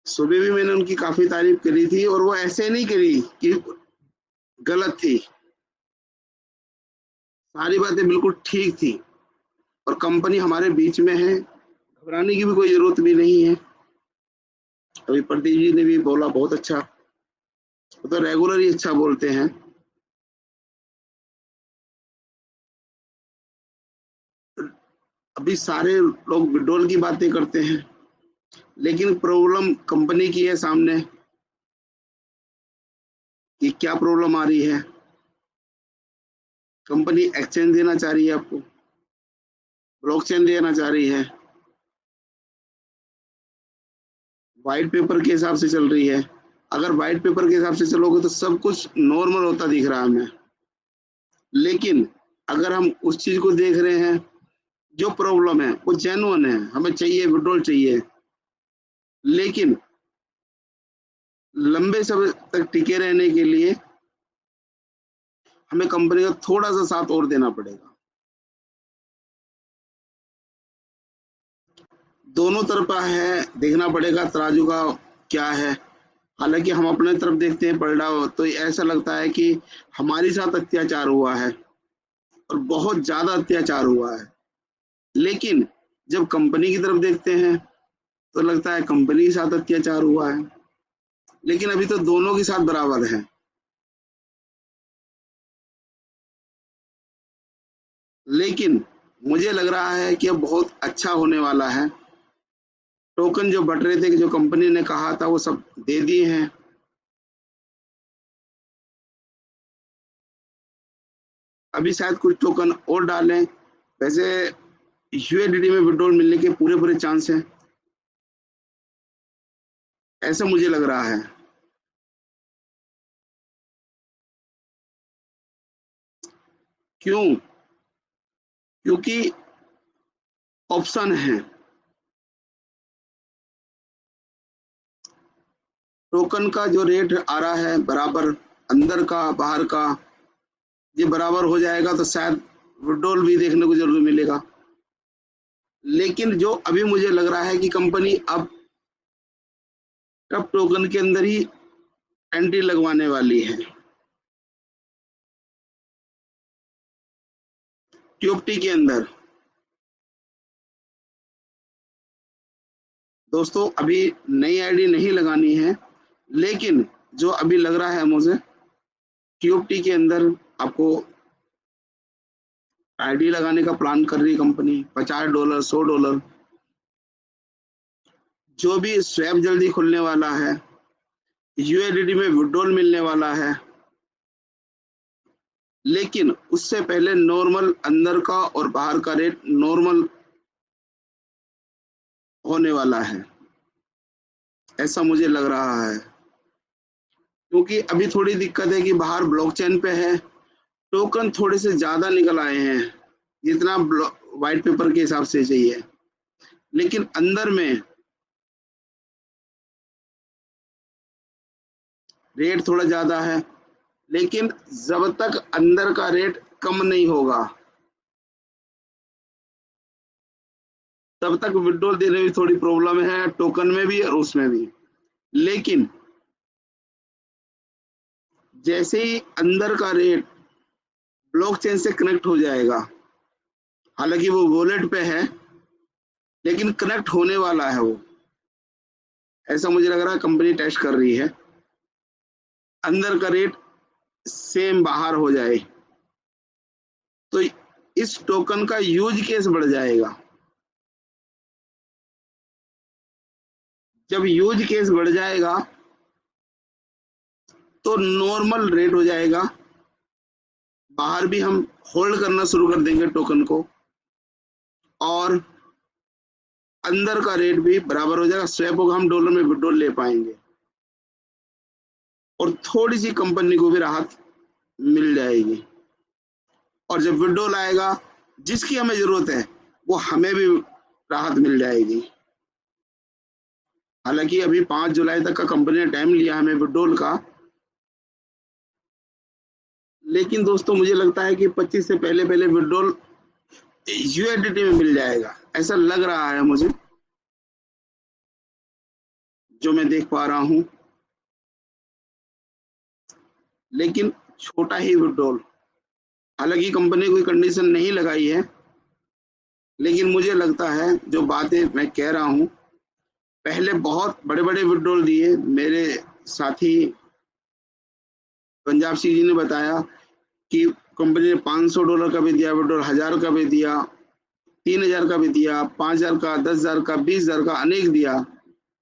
सुबह भी मैंने उनकी काफी तारीफ करी थी, और वो ऐसे नहीं करी कि गलत थी, सारी बातें बिल्कुल ठीक थी। और कंपनी हमारे बीच में है, घबराने की भी कोई जरूरत भी नहीं है। अभी प्रदीप जी ने भी बोला बहुत अच्छा, वो तो रेगुलर ही अच्छा बोलते हैं। अभी सारे लोग विड्रॉल की बातें करते हैं, लेकिन प्रॉब्लम कंपनी की है सामने कि क्या प्रॉब्लम आ रही है। कंपनी एक्सचेंज देना चाह रही है आपको, ब्लॉकचेन देना चाह रही है, व्हाइट पेपर के हिसाब से चल रही है। अगर व्हाइट पेपर के हिसाब से चलोगे तो सब कुछ नॉर्मल होता दिख रहा है हमें, लेकिन अगर हम उस चीज को देख रहे हैं, जो प्रॉब्लम है वो जेन्युइन है, हमें चाहिए, विड्रॉल चाहिए, लेकिन लंबे समय तक टिके रहने के लिए हमें कंपनी का थोड़ा सा साथ और देना पड़ेगा। दोनों तरफा है, देखना पड़ेगा तराजू का क्या है। हालांकि हम अपने तरफ देखते हैं पलड़ा तो ऐसा लगता है कि हमारे साथ अत्याचार हुआ है, और बहुत ज्यादा अत्याचार हुआ है। लेकिन जब कंपनी की तरफ देखते हैं तो लगता है कंपनी के साथ अत्याचार हुआ है। लेकिन अभी तो दोनों के साथ बराबर है। लेकिन मुझे लग रहा है कि अब बहुत अच्छा होने वाला है। टोकन जो बट रहे थे, जो कंपनी ने कहा था, वो सब दे दिए हैं। अभी शायद कुछ टोकन और डालें। वैसे यूएसडीटी में विड्रॉल मिलने के पूरे पूरे चांस हैं, ऐसा मुझे लग रहा है। क्यों? क्योंकि ऑप्शन है। टोकन का जो रेट आ रहा है बराबर, अंदर का बाहर का, ये बराबर हो जाएगा तो शायद विड्रॉल भी देखने को जरूर मिलेगा। लेकिन जो अभी मुझे लग रहा है कि कंपनी अब टप टोकन के अंदर ही एंट्री लगवाने वाली है, ट्यूबटी के अंदर। दोस्तों अभी नई आईडी नहीं लगानी है, लेकिन जो अभी लग रहा है मुझे, ट्यूबटी के अंदर आपको आईडी लगाने का प्लान कर रही है कंपनी। $50, $100, जो भी स्वैप जल्दी खुलने वाला है, यूएसडीटी में विड्रॉल मिलने वाला है, लेकिन उससे पहले नॉर्मल अंदर का और बाहर का रेट नॉर्मल होने वाला है, ऐसा मुझे लग रहा है। क्योंकि अभी थोड़ी दिक्कत है कि बाहर ब्लॉकचेन पे है, टोकन थोड़े से ज्यादा निकल आए हैं जितना व्हाइट पेपर के हिसाब से चाहिए, लेकिन अंदर में रेट थोड़ा ज्यादा है। लेकिन जब तक अंदर का रेट कम नहीं होगा, तब तक विड्रॉल देने में थोड़ी प्रॉब्लम है, टोकन में भी और उसमें भी। लेकिन जैसे ही अंदर का रेट ब्लॉकचेन से कनेक्ट हो जाएगा, हालांकि वो वॉलेट पे है, लेकिन कनेक्ट होने वाला है वो, ऐसा मुझे लग रहा है। कंपनी टेस्ट कर रही है, अंदर का रेट सेम बाहर हो जाए तो इस टोकन का यूज केस बढ़ जाएगा। जब यूज केस बढ़ जाएगा तो नॉर्मल रेट हो जाएगा, बाहर भी हम होल्ड करना शुरू कर देंगे टोकन को, और अंदर का रेट भी बराबर हो जाएगा, स्वैप होगा, हम डॉलर में विड्रॉल ले पाएंगे, और थोड़ी सी कंपनी को भी राहत मिल जाएगी। और जब विड्रॉल आएगा, जिसकी हमें जरूरत है, वो हमें भी राहत मिल जाएगी। हालांकि अभी 5 जुलाई तक का कंपनी ने टाइम लिया हमें विड्रॉल का, लेकिन दोस्तों मुझे लगता है कि 25 से पहले पहले विड्रॉल यूएसडीटी में मिल जाएगा, ऐसा लग रहा है मुझे। जो मैं देख पा रहा हूं, लेकिन छोटा ही विड्रॉल। हालांकि कंपनी कोई कंडीशन नहीं लगाई है, लेकिन मुझे लगता है जो बातें मैं कह रहा हूं, पहले बहुत बड़े बड़े विड्रॉल दिए। मेरे साथी पंजाब सिंह जी ने बताया कि कंपनी ने $500 का भी दिया विड्रॉल, 1000 का भी दिया, 3000 का भी दिया, 5000 का, 10,000 का, 20,000 का, अनेक दिया।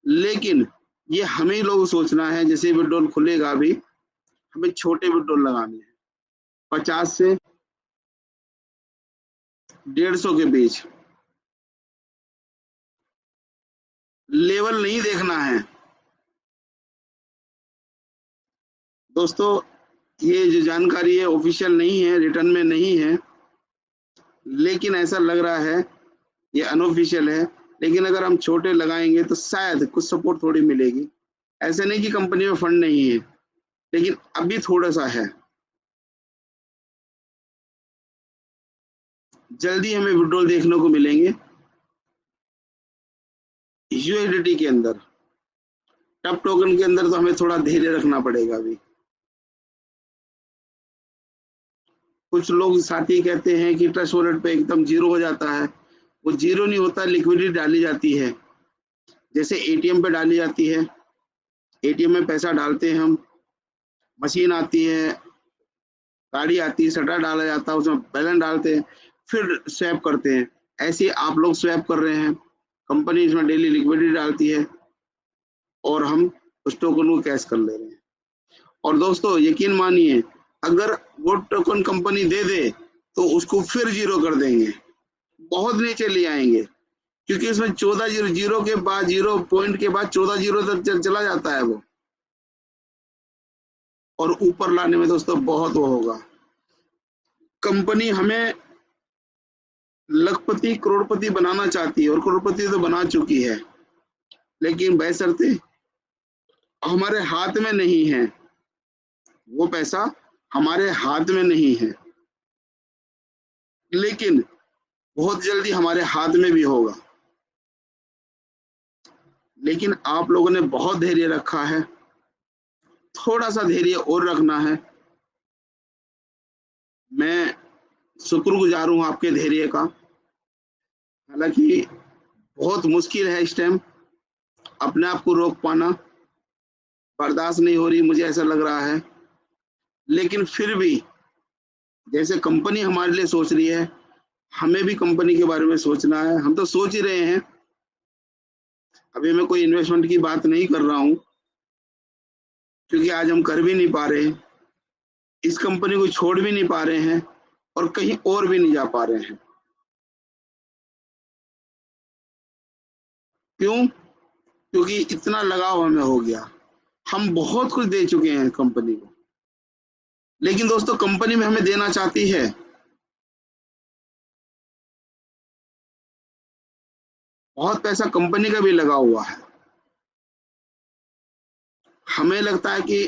लेकिन ये हमें लोग सोचना है, जैसे विड्रॉल खुलेगा अभी, हमें छोटे विड्रॉल लगाने हैं, 50 से 150 के बीच। लेवल नहीं देखना है दोस्तों। ये जो जानकारी है ऑफिशियल नहीं है, रिटर्न में नहीं है, लेकिन ऐसा लग रहा है ये अनऑफिशियल है। लेकिन अगर हम छोटे लगाएंगे तो शायद कुछ सपोर्ट थोड़ी मिलेगी। ऐसे नहीं कि कंपनी में फंड नहीं है, लेकिन अभी थोड़ा सा है। जल्दी हमें विड्रॉल देखने को मिलेंगे यूएसडीटी के अंदर। टप टोकन के अंदर तो हमें थोड़ा धैर्य रखना पड़ेगा अभी। कुछ लोग साथी कहते हैं कि ट्रस्ट वॉलेट पे एकदम जीरो हो जाता है। वो जीरो नहीं होता, लिक्विडिटी डाली जाती है, जैसे एटीएम पे डाली जाती है। एटीएम में पैसा डालते हैं हम, मशीन आती है, गाड़ी आती है, सट्टा डाला जाता है, उसमें बैलेंस डालते हैं, फिर स्वैप करते हैं। ऐसे आप लोग स्वैप कर रहे हैं, कंपनी इसमें डेली लिक्विडिटी डालती है और हम उस टोकन को कैश कर ले रहे हैं। और दोस्तों यकीन मानिए, अगर वो टोकन कंपनी दे दे तो उसको फिर जीरो कर देंगे, बहुत नीचे ले आएंगे, क्योंकि इसमें 14 जीरो, जीरो के बाद, जीरो पॉइंट के बाद 14 जीरो तक चला जाता है वो। और ऊपर लाने में दोस्तों बहुत वो होगा। कंपनी हमें लखपति करोड़पति बनाना चाहती है, और करोड़पति तो बना चुकी है, लेकिन बशर्ते हमारे हाथ में नहीं है, वो पैसा हमारे हाथ में नहीं है, लेकिन बहुत जल्दी हमारे हाथ में भी होगा। लेकिन आप लोगों ने बहुत धैर्य रखा है, थोड़ा सा धैर्य और रखना है। मैं शुक्रगुजार हूं आपके धैर्य का। हालांकि बहुत मुश्किल है इस टाइम अपने आप को रोक पाना, बर्दाश्त नहीं हो रही, मुझे ऐसा लग रहा है। लेकिन फिर भी जैसे कंपनी हमारे लिए सोच रही है, हमें भी कंपनी के बारे में सोचना है। हम तो सोच ही रहे हैं, अभी मैं कोई इन्वेस्टमेंट की बात नहीं कर रहा हूं, क्योंकि आज हम कर भी नहीं पा रहे, इस कंपनी को छोड़ भी नहीं पा रहे हैं, और कहीं और भी नहीं जा पा रहे हैं। क्यों? क्योंकि इतना लगाव हमें हो गया। हम बहुत कुछ दे चुके हैं कंपनी को, लेकिन दोस्तों कंपनी में हमें देना चाहती है। बहुत पैसा कंपनी का भी लगा हुआ है। हमें लगता है कि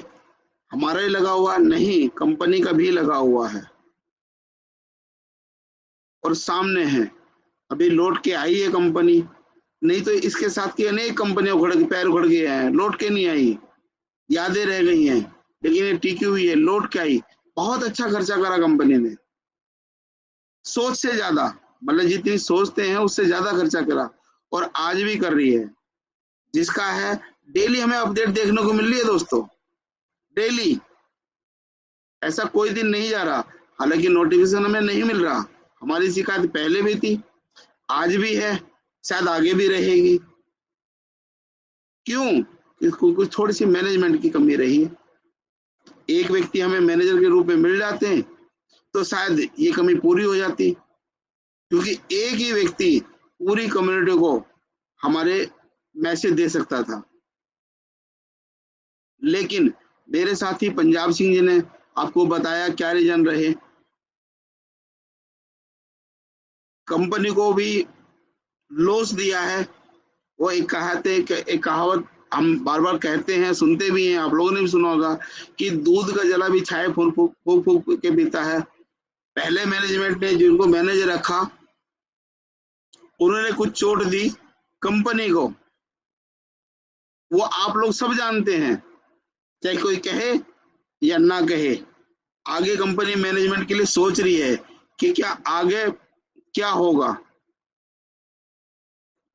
हमारा ही लगा हुआ, नहीं, कंपनी का भी लगा हुआ है। और सामने है, अभी लौट के आई है कंपनी, नहीं तो इसके साथ की अनेक कंपनियां पैर उखड़ गए हैं, लौट के नहीं आई, यादें रह गई हैं, लेकिन ये टिकी हुई है, लौट के आई। बहुत अच्छा खर्चा करा कंपनी ने, सोच से ज्यादा, मतलब जितनी सोचते हैं उससे ज्यादा खर्चा करा, और आज भी कर रही है, जिसका है डेली हमें अपडेट देखने को मिल रही है दोस्तों, डेली। ऐसा कोई दिन नहीं जा रहा, हालांकि नोटिफिकेशन हमें नहीं मिल रहा। हमारी शिकायत पहले भी थी, आज भी है, शायद आगे भी रहेगी। क्यों? इसको कुछ थोड़ी सी मैनेजमेंट की कमी रही है। एक व्यक्ति हमें मैनेजर के रूप में मिल जाते हैं तो शायद ये कमी पूरी हो जाती, क्योंकि एक ही व्यक्ति पूरी कम्युनिटी को हमारे मैसेज दे सकता था। लेकिन मेरे साथी पंजाब सिंह जी ने आपको बताया क्या रीजन रहे। कंपनी को भी लॉस दिया है। वो एक कहावत हम बार बार कहते हैं, सुनते भी हैं, आप लोगों ने भी सुना होगा कि दूध का जला भी छाए फूक फूक फूक के पीता है। पहले मैनेजमेंट ने जिनको मैनेजर रखा, उन्होंने कुछ चोट दी कंपनी को, वो आप लोग सब जानते हैं, चाहे कोई कहे या ना कहे। आगे कंपनी मैनेजमेंट के लिए सोच रही है कि क्या आगे क्या होगा।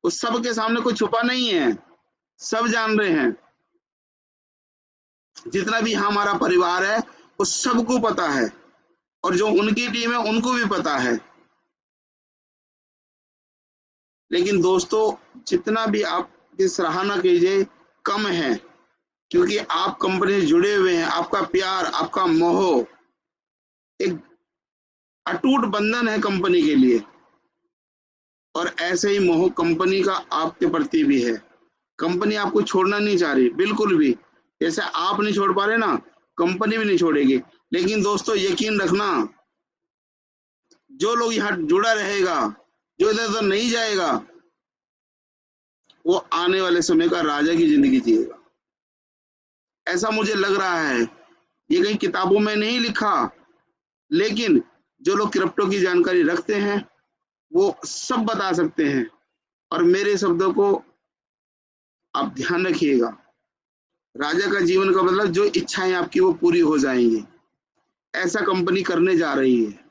उस सब के सामने कोई छुपा नहीं है, सब जान रहे हैं। जितना भी हमारा परिवार है वो सबको पता है, और जो उनकी टीम है उनको भी पता है। लेकिन दोस्तों, जितना भी आपकी सराहना कीजिए कम है, क्योंकि आप कंपनी से जुड़े हुए हैं। आपका प्यार, आपका मोह एक अटूट बंधन है कंपनी के लिए, और ऐसे ही मोह कंपनी का आपके प्रति भी है। कंपनी आपको छोड़ना नहीं चाह रही, बिल्कुल भी। जैसे आप नहीं छोड़ पा रहे ना, कंपनी भी नहीं छोड़ेगी। लेकिन दोस्तों, यकीन रखना, जो लोग यहाँ जुड़ा रहेगा, जो इधर उधर नहीं जाएगा, वो आने वाले समय का राजा की जिंदगी जिएगा। ऐसा मुझे लग रहा है। ये कहीं किताबों में नहीं लिखा, लेकिन जो लोग क्रिप्टो की जानकारी रखते हैं वो सब बता सकते हैं। और मेरे शब्दों को आप ध्यान रखिएगा। राजा का जीवन का मतलब जो इच्छाएं आपकी वो पूरी हो जाएंगी, ऐसा कंपनी करने जा रही है।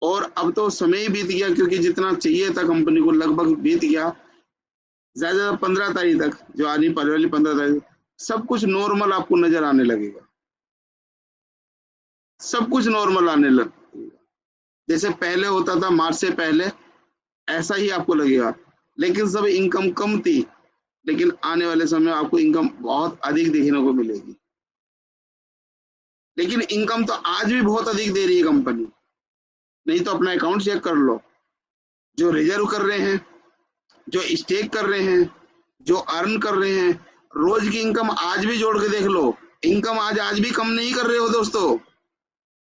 और अब तो समय ही बीत गया, क्योंकि जितना चाहिए था कंपनी को लगभग बीत गया। ज्यादा 15 तारीख तक, जो आने वाली 15 तारीख, सब कुछ नॉर्मल आपको नजर आने लगेगा। सब कुछ नॉर्मल आने लगेगा। जैसे पहले होता था मार्च से पहले, ऐसा ही आपको लगेगा। लेकिन सब इनकम कम थी, लेकिन आने वाले समय आपको इनकम बहुत अधिक देखने को मिलेगी। लेकिन इनकम तो आज भी बहुत अधिक दे रही है कंपनी। नहीं तो अपना अकाउंट चेक कर लो। जो रिजर्व कर रहे हैं, जो स्टेक कर रहे हैं, जो अर्न कर रहे हैं, रोज की इनकम आज भी जोड़ के देख लो। इनकम आज भी कम नहीं कर रहे हो दोस्तों।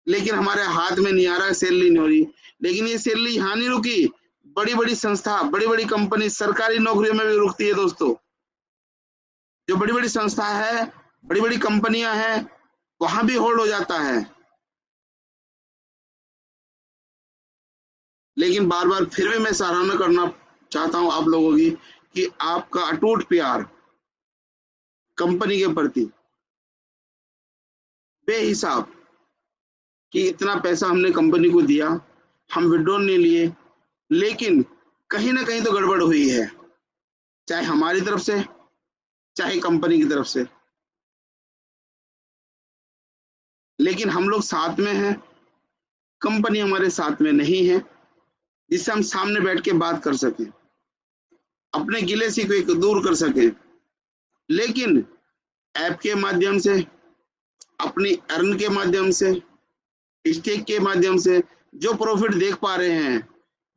लेकिन हमारे हाथ में नहीं आ रहा है, सैलरी नहीं हो रही। लेकिन ये सैलरी यहाँ नहीं रुकी, बड़ी बड़ी संस्था, बड़ी बड़ी कंपनी, सरकारी नौकरियों में भी रुकती है दोस्तों। जो बड़ी बड़ी संस्था है, बड़ी बड़ी कंपनियां हैं, वहां भी होल्ड हो जाता है। लेकिन बार बार फिर भी मैं सराहना करना चाहता हूं आप लोगों की, कि आपका अटूट प्यार कंपनी के प्रति बेहिसाब, कि इतना पैसा हमने कंपनी को दिया, हम विड्रॉल नहीं लिए, लेकिन कहीं ना कहीं तो गड़बड़ हुई है, चाहे हमारी तरफ से, चाहे कंपनी की तरफ से। लेकिन हम लोग साथ में हैं, कंपनी हमारे साथ में नहीं है, जिससे हम सामने बैठ के बात कर सकें, अपने गिले शिकवे को दूर कर सकें। लेकिन ऐप के माध्यम से, अपनी अर्न के माध्यम से, स्टेक के माध्यम से जो प्रॉफिट देख पा रहे हैं,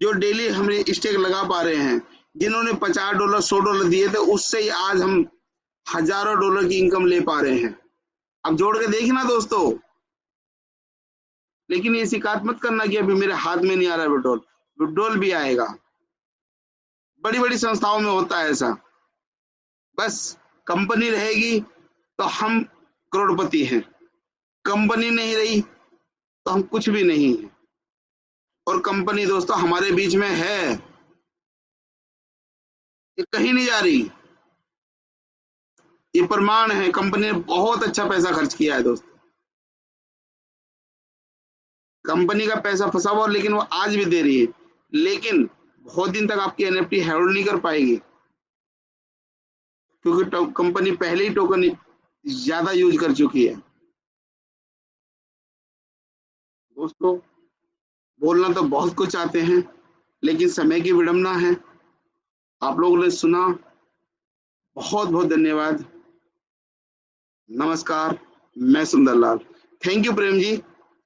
जो डेली हमें स्टेक लगा पा रहे हैं, जिन्होंने $50 $100 दिए थे, उससे ही आज हम हजारों डॉलर की इनकम ले पा रहे हैं। अब जोड़ के देखना दोस्तों। लेकिन ये शिकायत मत करना कि अभी मेरे हाथ में नहीं आ रहा विड्रॉल। विड्रॉल भी आएगा, बड़ी बड़ी संस्थाओं में होता है ऐसा। बस कंपनी रहेगी तो हम करोड़पति हैं, कंपनी नहीं रही तो हम कुछ भी नहीं है। और कंपनी दोस्तों हमारे बीच में है, ये कहीं नहीं जा रही। ये प्रमाण है, कंपनी ने बहुत अच्छा पैसा खर्च किया है दोस्तों। कंपनी का पैसा फंसा हुआ, लेकिन वो आज भी दे रही है। लेकिन बहुत दिन तक आपकी एनएफटी होल्ड नहीं कर पाएगी, क्योंकि कंपनी पहले ही टोकन ज्यादा यूज कर चुकी है। दोस्तों, बोलना तो बहुत कुछ आते हैं, लेकिन समय की विडंबना है। आप लोगों ने सुना, बहुत बहुत धन्यवाद। नमस्कार, मैं सुंदरलाल। थैंक यू प्रेम जी,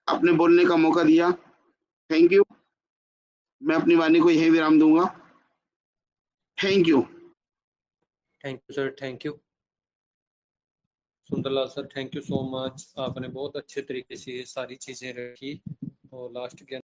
आपने बोलने का मौका दिया। Thank you. मैं अपनी वाणी को यहीं विराम दूंगा। Thank you. Thank you sir, thank you Sundarlal sir, thank you so much. आपने बहुत अच्छे तरीके से ये सारी चीज़ें रखी और लास्ट के